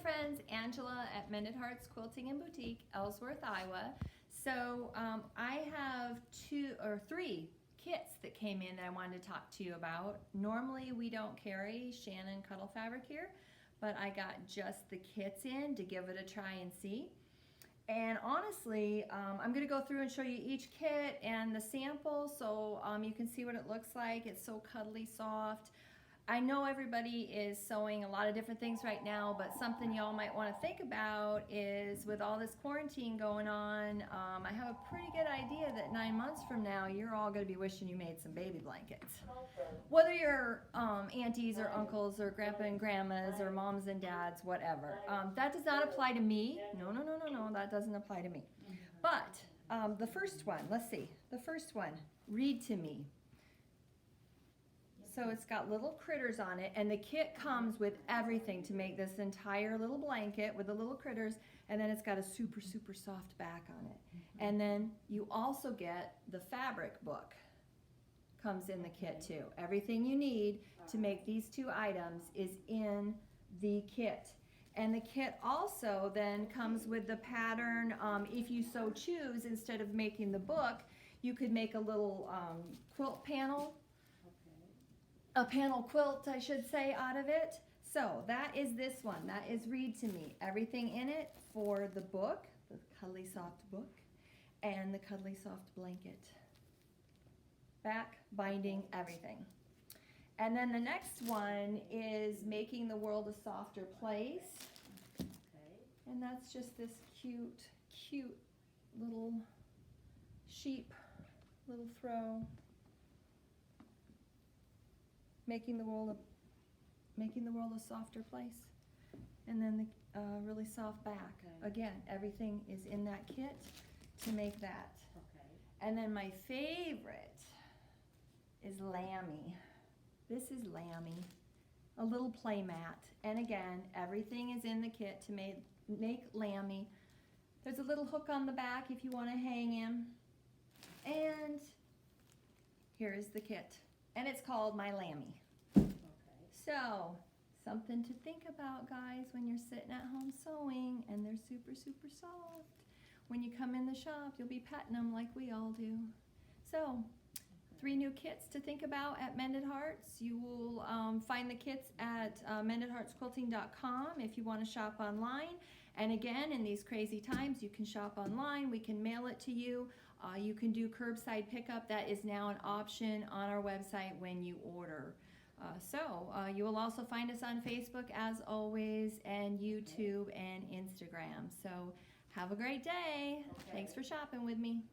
friends, Angela at Mended Hearts Quilting and Boutique, Ellsworth, Iowa. So I have three kits that came in that I wanted to talk to you about. Normally we don't carry Shannon Cuddle fabric here, but I got just the kits in to give it a try and see. And honestly, I'm going to go through and show you each kit and the sample so you can see what it looks like. It's so cuddly soft. I know everybody is sewing a lot of different things right now, but something y'all might want to think about is with all this quarantine going on, I have a pretty good idea that 9 months from now, you're all going to be wishing you made some baby blankets. Whether you're aunties or uncles or grandpa and grandmas or moms and dads, whatever. That does not apply to me. No, that doesn't apply to me. But the first one, let's see. The first one, read to me. So it's got little critters on it, and the kit comes with everything to make this entire little blanket with the little critters, and then it's got a super soft back on it. And then you also get the fabric book comes in the kit too. Everything you need to make these two items is in the kit. And the kit also then comes with the pattern. If you so choose, instead of making the book, you could make a little quilt panel. A panel quilt, I should say, out of it. So that is this one. That is Read to Me. Everything in it for the book, the Cuddly Soft book, and the Cuddly Soft blanket. Back, binding, everything. And then the next one is Making the World a Softer Place. And that's just this cute little sheep, little throw. Making the world a softer place, and then the really soft back. Okay. Again, everything is in that kit to make that. Okay. And then my favorite is Lammy. This is Lammy, a little play mat. And again, everything is in the kit to make Lammy. There's a little hook on the back if you want to hang him. And here is the kit. And it's called My Lammy. Okay. So, something to think about, guys, when you're sitting at home sewing and they're super soft. When you come in the shop, you'll be petting them like we all do. So, 3 new kits to think about at Mended Hearts. You will find the kits at mendedheartsquilting.com if you want to shop online. And again, in these crazy times, you can shop online. We can mail it to you. You can do curbside pickup. That is now an option on our website when you order. You will also find us on Facebook as always, and YouTube and Instagram. So have a great day. Okay. Thanks for shopping with me.